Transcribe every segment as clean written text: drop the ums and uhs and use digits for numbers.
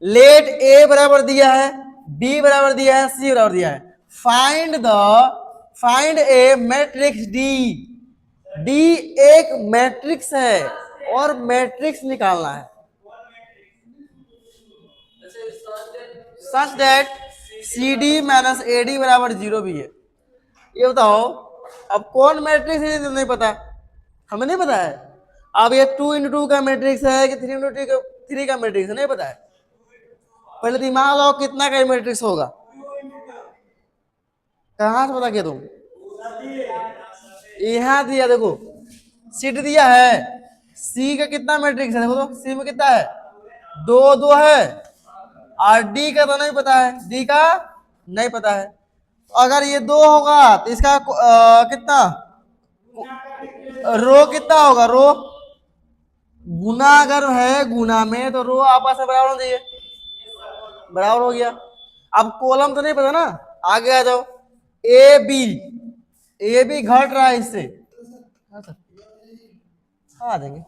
Late ए बराबर दिया है, बी बराबर दिया है, सी बराबर दिया है। Find a matrix D. D एक मैट्रिक्स है और मैट्रिक्स निकालना है such that C D minus A D बराबर 0 भी है। ये बताओ अब कौन मैट्रिक्स है, तो नहीं पता, हमें नहीं पता है। अब ये 2 × 2 का मैट्रिक्स है कि 3 का मैट्रिक्स है, नहीं पता है। पहले दिमाग लगाओ कितना का मैट्रिक्स होगा, कहां से पता किया तुम? यहां दिया देखो, सीट दिया है, सी का कितना मैट्रिक्स है देखो तो, सी में कितना है, 2 2 है, और डी का तो नहीं पता है, डी का नहीं पता है। अगर ये 2 होगा तो इसका कितना रो कितना होगा, रो गुना अगर है गुना में तो रो आपस में बराबर होना चाहिए, बराबर हो गया। अब कॉलम तो नहीं पता ना, आगे आ जाओ। ए बी घट रहा है इससे, आ देंगे।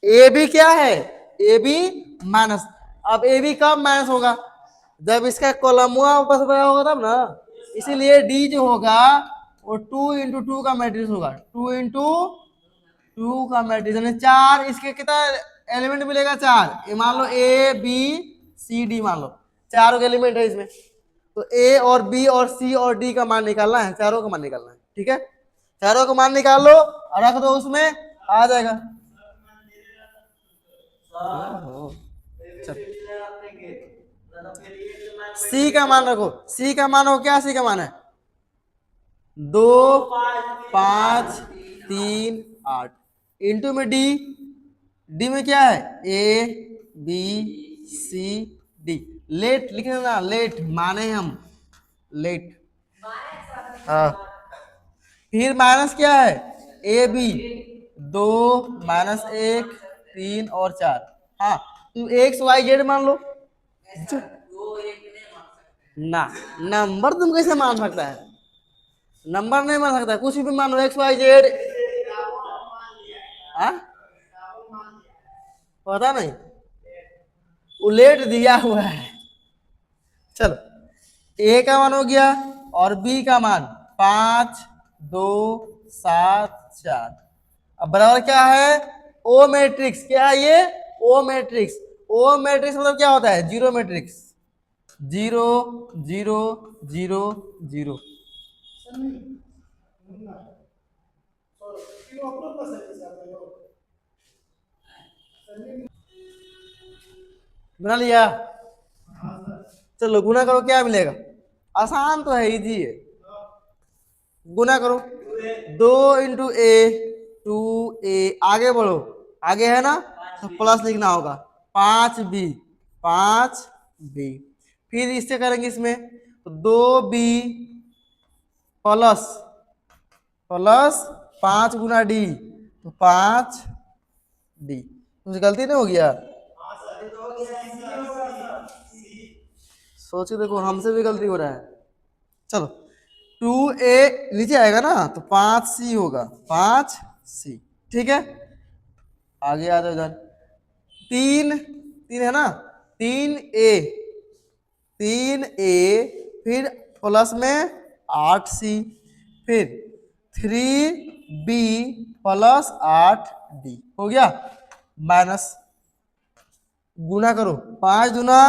ए बी क्या है, ए बी माइनस। अब ए बी कब माइनस होगा, जब इसका कॉलम वापस बड़ा होगा तब ना। इसीलिए डी जो होगा वो 2 × 2 का मैट्रिक्स होगा, 2 × 2 का मैट्रिक्स, यानी 4। इसके कितना एलिमेंट मिलेगा, 4। ये मान लो ए बी सी डी, मान लो 4 एलिमेंट है इसमें, तो ए और बी और सी और डी का मान निकालना है, चारों का मान निकालना है। ठीक है, चारों का मान निकाल लो और रख दो, उसमें आ जाएगा। सी का मान रखो, सी का मान हो क्या, सी का मान है 2 5 3 8 इंटू में डी, डी में क्या है A B C D. Let लिख देना, लेट माने हम लेट, हाँ। फिर माइनस क्या है ए बी, 2 माइनस 1 3 और 4। हाँ तुम एक्स वाई जेड मान लो ना, नंबर तुम कैसे मान सकता है, नंबर नहीं मान सकता, कुछ भी मान लो एक्स वाई जेड। पता नहीं, उलेट दिया हुआ है। चलो ए का मान हो गया और बी का मान 5 2 7 4। अब बराबर क्या है, ओ मैट्रिक्स। क्या है ये, ओ मैट्रिक्स। ओ मैट्रिक्स मतलब क्या होता है, जीरो मैट्रिक्स, 0 0 0 0। बना लिया, चलो गुना करो, क्या मिलेगा, आसान तो है, इजी है। गुना करो, 2 × ए 2a, आगे बढ़ो, आगे है ना तो प्लस लिखना होगा, 5b 5b। फिर इससे करेंगे इसमें तो 2b प्लस 5 × d तो 5d। कुछ गलती नहीं हो गया, सोचो देखो हमसे भी गलती हो रहा है। चलो 2a नीचे आएगा ना तो 5c होगा, 5c। ठीक है, आगे आ जाओ इधर, 3 है ना, 3a 3a, फिर प्लस में 8c, फिर 3b प्लस 8d हो गया, माइनस गुना करो, 5 दूना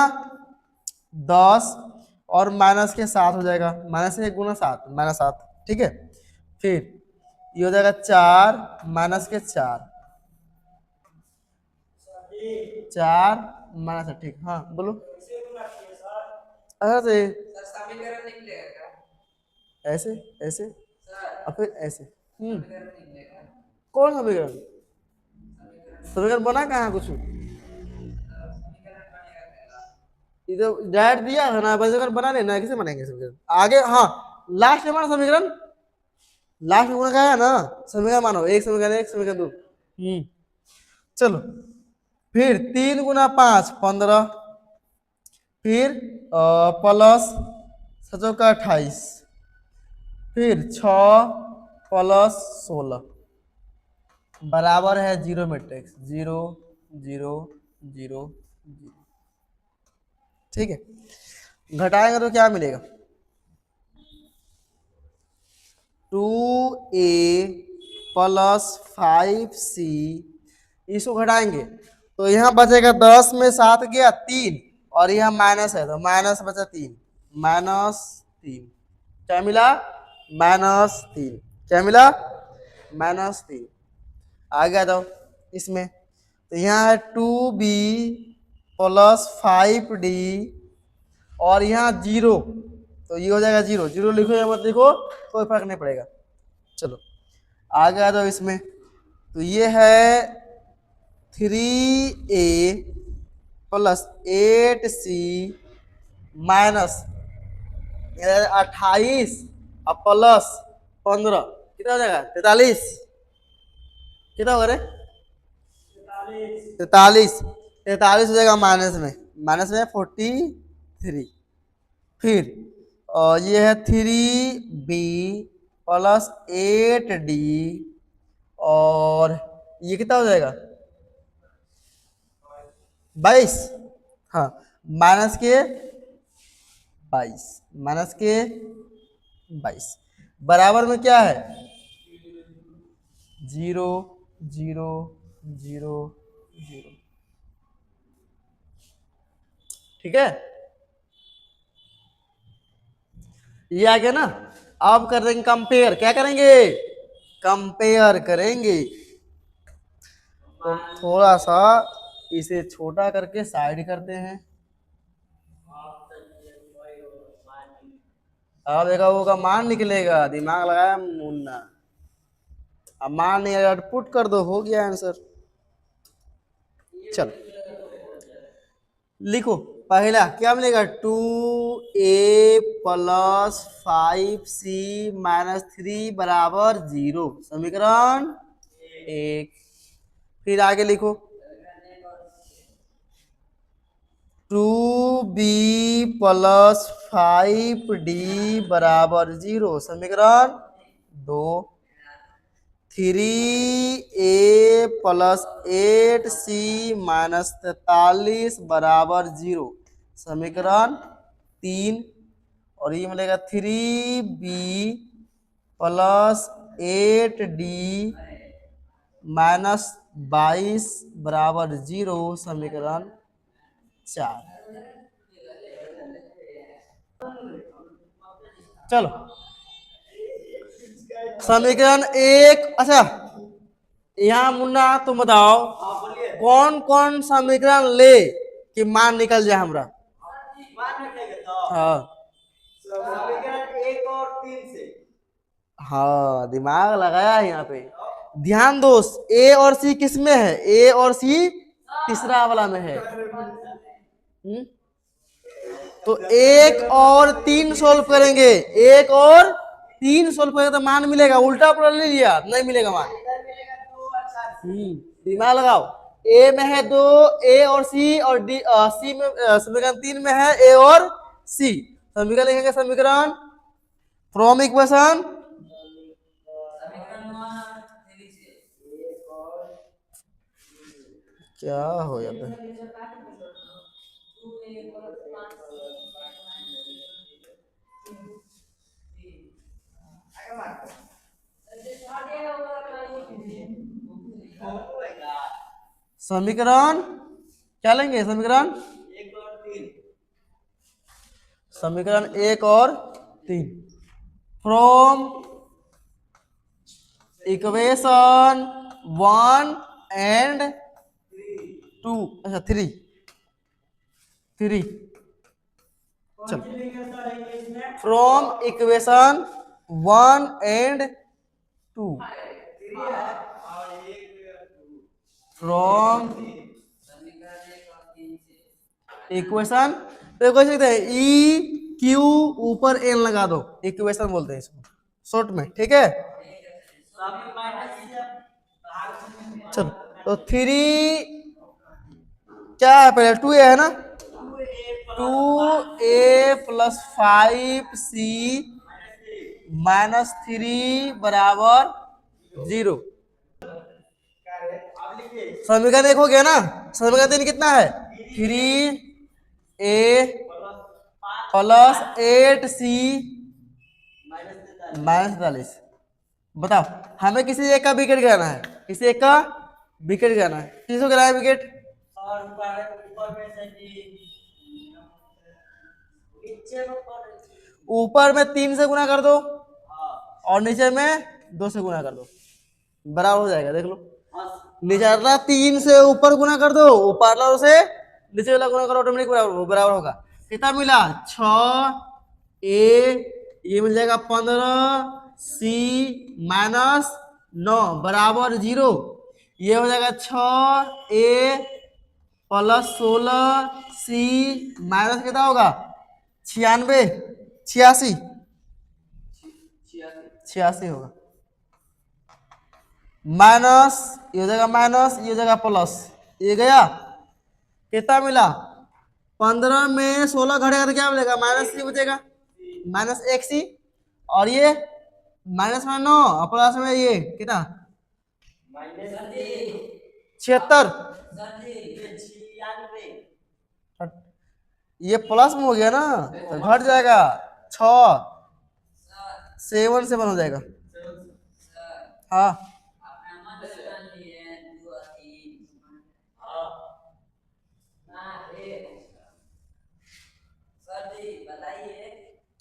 10 और माइनस के 7 हो जाएगा, माइनस 1 × 7 -7। ठीक है, फिर ये हो जाएगा 4 माइनस के 4 -8। ठीक, हाँ बोलो। ऐसे ऐसे ऐसे और फिर ऐसे, कौन समीकरण, समीकरण बना कहाँ कुछ, इधर डायरेक्ट दिया था ना, बस अगर बना लेना, कैसे बनाएंगे समीकरण आगे। हाँ लास्ट में मानो समीकरण, लास्ट में क्या है ना, समीकरण मानो, एक समीकरण 1 समीकरण 2। चलो फिर 3 × 5 15, फिर प्लस 7 का 28, फिर 6 प्लस 16 बराबर है 0 मैट्रिक्स, 0 0 0 0। ठीक है, घटाएंगे तो क्या मिलेगा, 2a प्लस 5c, इसको घटाएंगे तो यहाँ बचेगा 10 में 7 गया 3, और यहाँ माइनस है तो माइनस बचा 3, -3 क्या मिला, -3 क्या मिला, -3। आगे आ जाओ इसमें, तो यहाँ है 2b प्लस 5d और यहाँ 0, तो ये हो जाएगा 0, 0 लिखो या मत लिखो कोई फर्क नहीं पड़ेगा। चलो आगे आ जाओ इसमें, तो ये है 3a प्लस 8c माइनस 28 और प्लस 15 कितना हो जाएगा, 43, कितना होगा रे, 43 हो जाएगा माइनस में 43। फिर ये है 3b प्लस 8d और ये कितना हो जाएगा 22, हाँ माइनस के 22 बराबर में क्या है 0 0 0 0। ठीक है, ये आ गया ना। अब कर देंगे कंपेयर, क्या करेंगे, कंपेयर करेंगे। तो थोड़ा सा इसे छोटा करके साइड करते हैं, अब देखा वो का मान निकलेगा, दिमाग लगाया मुन्ना, अब मान नहीं आया पुट कर दो, हो गया आंसर। चलो लिखो, पहला क्या मिलेगा 2a प्लस 5c माइनस 3 बराबर 0, समीकरण 1। फिर आगे लिखो 2b प्लस 5d बराबर 0, समीकरण 2। 3a प्लस 8c माइनस 43 बराबर 0, समीकरण 3। और ये मिलेगा 3b प्लस 8d माइनस 22 बराबर 0, समीकरण 4। चलो समीकरण 1, अच्छा यहाँ मुन्ना तुम बताओ कौन कौन समीकरण ले कि मान निकल जाए हमरा, हाँ समीकरण 1 और 3 से, हाँ दिमाग लगाया है यहाँ पे। ध्यान दो, ए और सी किस में है, ए और सी तीसरा वाला में है। तो 1 और 3 सोल्व करेंगे, 1 और 3 सोल्व करेंगे तो मान मिलेगा, उल्टा पलट ले लिया नहीं मिलेगा मान। दिमाग लगाओ, ए में है 2 ए और सी, और डी सी में समीकरण 3 में है ए और सी। समीकरण लिखेंगे, समीकरण फ्रॉम इक्वेशन, क्या हो जाता है, समीकरण क्या लेंगे, समीकरण 1 और 3 फ्रॉम इक्वेशन 1 एंड 2, अच्छा 3 चलो from equation 1 and 2, from equation, तो इक्वेशन कहते हैं ई क्यू ऊपर एन लगा दो, इक्वेशन बोलते हैं इसको शॉर्ट में, ठीक है। चलो तो 3 क्या है, पहले 2a है ना, 2a प्लस 5c माइनस 3 बराबर 0, समीकरण 1 हो गया ना। समीकरण 3 कितना है 3a ए प्लस 8C माइनस 43। बताओ, हमें किसी एक का विकेट गिराना है, किसी एक का विकेट गिराना है। किसको गिराना है विकेट? और ऊपर में से नीचे में ऊपर में 3 से गुना कर दो हाँ और नीचे में 2 से गुना कर दो, बराबर हो जाएगा। देख लो, हाँ नीचे वाला 3 से ऊपर गुना कर दो, ऊपर वाला से नीचे वाला गुना करो, ऑटोमेटिक बराबर होगा। कितना मिला? 6A, ये मिल जाएगा 15C माइनस 9 बराबर 0। ये हो जाएगा 6A प्लस 16C माइनस कितना होगा? 96, 86, 86 होगा। माइनस ये हो जाएगा माइनस, ये हो जाएगा प्लस, ये गया। कितना मिला? 15 में 16 घटेगा तो क्या मिलेगा? -C बचेगा, -1C। और ये माइनस में 9 और प्लस में ये कितना? माइनस 76। 96 ये प्लस में हो गया ना, तो घट जाएगा 6, 7 7 हो जाएगा। हाँ,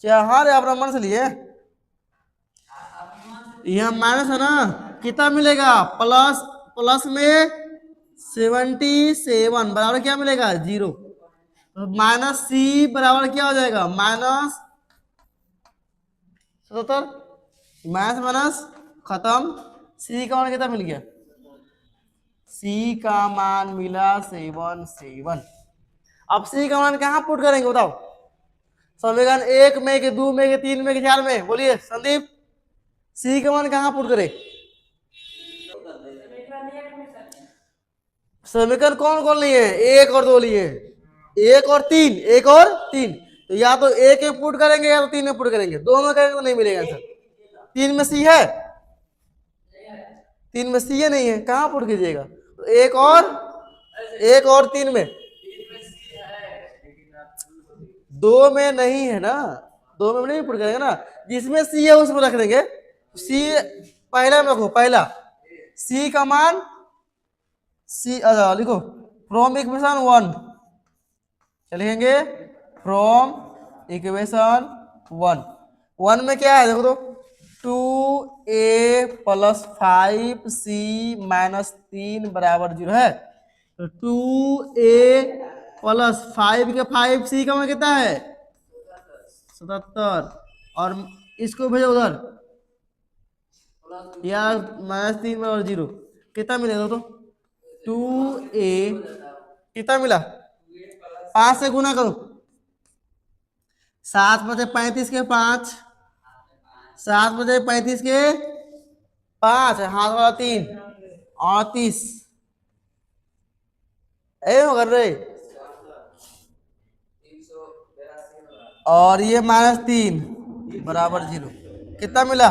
क्या? हाँ रे, अपना मन से लिए। यह माइनस है ना, कितना मिलेगा? प्लस, प्लस में 77 बराबर क्या मिलेगा? 0। तो -C बराबर क्या हो जाएगा? -77। माइनस माइनस खत्म। C का मान कितना मिल गया? C का मान मिला 77। अब C का मान कहाँ पुट करेंगे बताओ? समीकरण 1 में कि 2 में कि 3 में कि 4 में? बोलिए संदीप, C का मान कहाँ पुट करे? समीकरण कौन कौन लिए? 1 और 2 लिए, 1 और 3, 1 और 3। तो या तो 1 में पुट करेंगे या तो 3 में पुट करेंगे, 2 में करेंगे तो नहीं मिलेगा आंसर। 3 में C है? 3 में C है नहीं है, कहाँ पुट कीजिएगा? तो 1 और 3 में, 2 में नहीं है ना, 2 में नहीं पुट करेंगे ना, जिसमें C है उसमें रख देंगे। C पहला में रखो, पहला C का मान C लिखो फ्रॉम इक्वेशन 1, लिखेंगे फ्रॉम इक्वेशन 1 में क्या है देखो तो, 2A प्लस 5C माइनस 3 बराबर 0 है। तो 2A प्लस 5 के 5C का मान कितना है? 77। और इसको भेजो उधर, यार -3 बराबर 0, कितना मिलेगा तो? 2A कितना मिला? 5 से गुना करो, 7 बचे 35 के 5, 7 बचे 35 के 5, हाथ वाला 3, 38। ए कर रहे, और ये -3 बराबर 0। कितना मिला?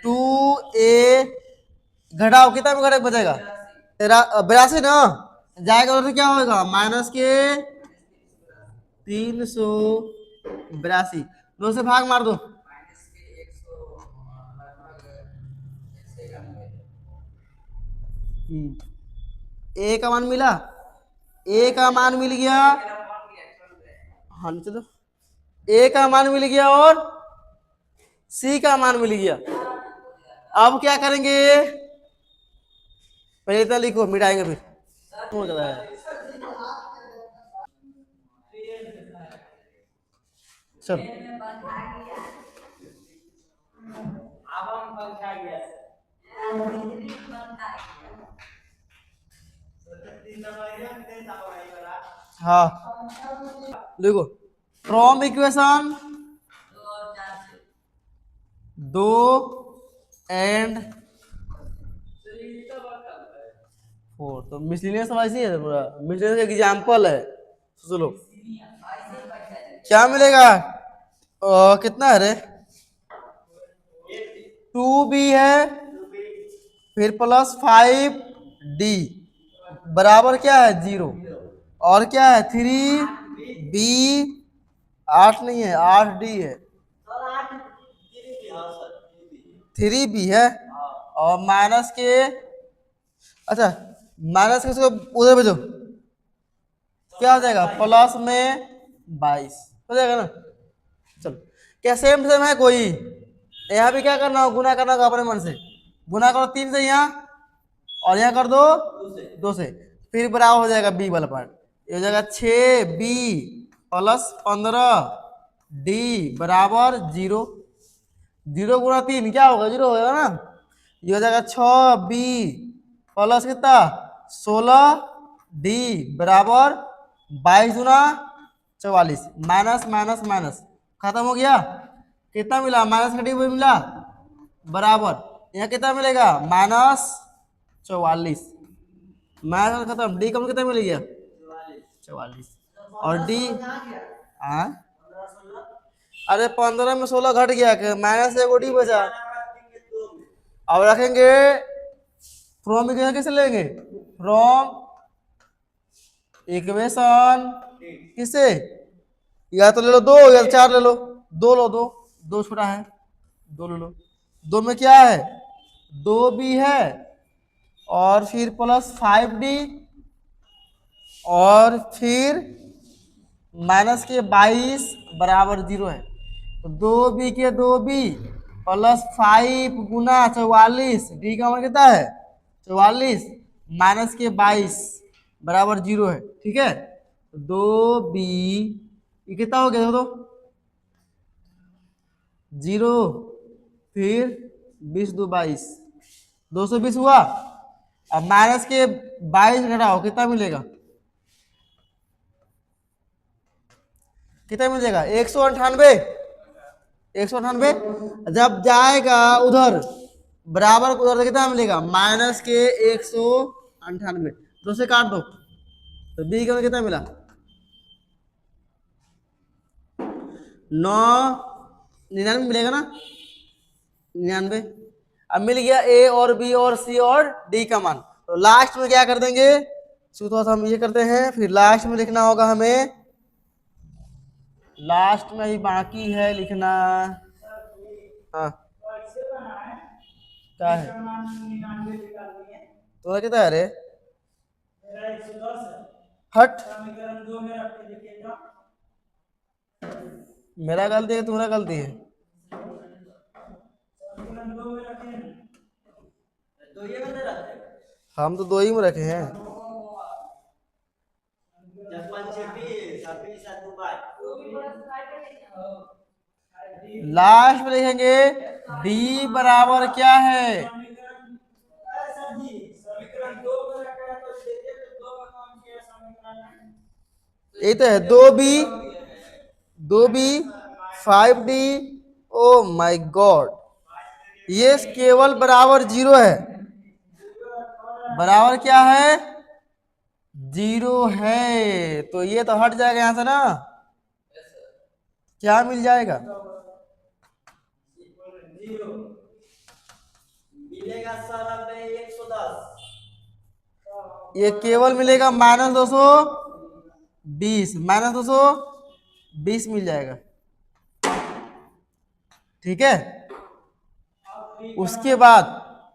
2A घटाओ, कितना में घटे बचेगा? 82 ना, जाएगा उधर क्या होगा? माइनस के 382, 2 से भाग मार दो। A का मान मिला, A का मान मिल गया। हाँ चलो, A का मान मिल गया और C का मान मिल गया। अब क्या करेंगे? पहले इतना लिखो, मिटाएंगे फिर। हो जा रहा है, चल अब हम पंखा गया हाँ लिखो फ्रॉम इक्वेशन 2 एंड 4। तो मिसलिनियस ऐसी है, पूरा मिसलिनियस का एग्जाम्पल है। चलो क्या मिलेगा? कितना है रे? 2B है, फिर प्लस 5D बराबर क्या है? 0। और क्या है? 3 बी 8 नहीं है, 8D है, सर 8 3 भी हाँ सर 3B है। हाँ और माइनस के, अच्छा माइनस के उसको उधर भेजो, क्या हो जाएगा प्लस में 22 हो जाएगा ना। चलो क्या सेम सेम है कोई, यहाँ भी क्या करना हो, गुना करना होगा अपने मन से, गुना करो 3 से यहाँ और यहाँ कर दो 2 से, फिर बराबर हो जाएगा बी वाला पार्ट, ये हो जाएगा 6B प्लस 15D बराबर 0, 0 गुना 3 क्या होगा 0 होगा ना। ये हो जाएगा 6B प्लस कितना 16D बराबर 22 गुना 44, माइनस माइनस माइनस खत्म हो गया, कितना मिला माइनस का डी मिला बराबर, यहाँ कितना मिलेगा -44, माइनस खत्म, डी का कितना मिल गया 44 और डी हाँ, अरे 15 में 16 घट गया, माइनस एक डी बचा, अब रखेंगे फ्रॉम इक्वेशन कैसे लेंगे, फ्रॉम इक्वेशन किसे, या तो ले लो 2 या 4 ले लो, 2 लो, 2 छोटा है, 2 ले लो, 2 में क्या है 2B है और फिर प्लस 5D और फिर माइनस के 22 बराबर 0 है, तो 2B के 2B प्लस 5 गुना 44, डी का मान कितना है 44 माइनस के 22 बराबर 0 है, ठीक है। 2B ये कितना हो गया तो 0, फिर 20 2 22, 220 हुआ, अब माइनस के 22 घटाओ कितना मिलेगा, कितना मिलेगा 198, 198 जब जाएगा उधर बराबर उधर से कितना मिलेगा माइनस के 198, 2 से काट दो तो बी का कितना मिला 99 मिलेगा ना 99, अब मिल गया ए और बी और सी और डी का मान, तो लास्ट में क्या कर देंगे, थोड़ा सा हम ये करते हैं, फिर लास्ट में लिखना होगा हमें, लास्ट में ही बाकी है लिखना, हाँ क्या है तो कितना है रे, हट मेरा गलती है तुम्हारा गलती है, हम तो 2 ही में रखे हैं, 26 लास्ट में लिखेंगे डी बराबर क्या है, ये तो है 2B 5D, oh my God, ये केवल बराबर 0 है, बराबर क्या है 0 है, तो ये तो हट जाएगा यहां से ना, क्या मिल जाएगा मिलेगा सर हमें 110, ये केवल मिलेगा -220, -220 मिल जाएगा, ठीक है। उसके बाद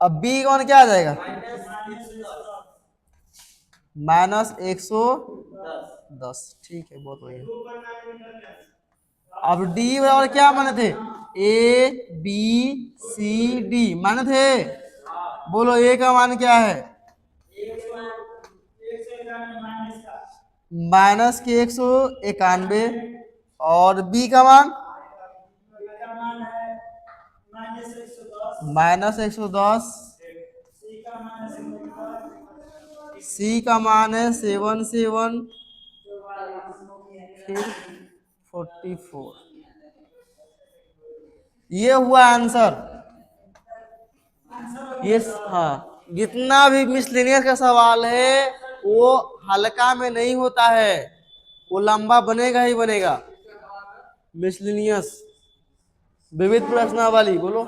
अब बी कौन क्या आ जाएगा -110, ठीक है बहुत बढ़िया। अब डी बराबर क्या माने थे, ए बी सी डी माने थे, बोलो ए का मान क्या है माइनस के 191 और बी का मान -110, सी का मान है 77, फिर 44, ये हुआ आंसर। ये हाँ, जितना भी मिसलेनियस का सवाल है वो हल्का में नहीं होता है, वो लंबा बनेगा ही बनेगा, मिसलेनियस विविध प्रश्नावली बोलो।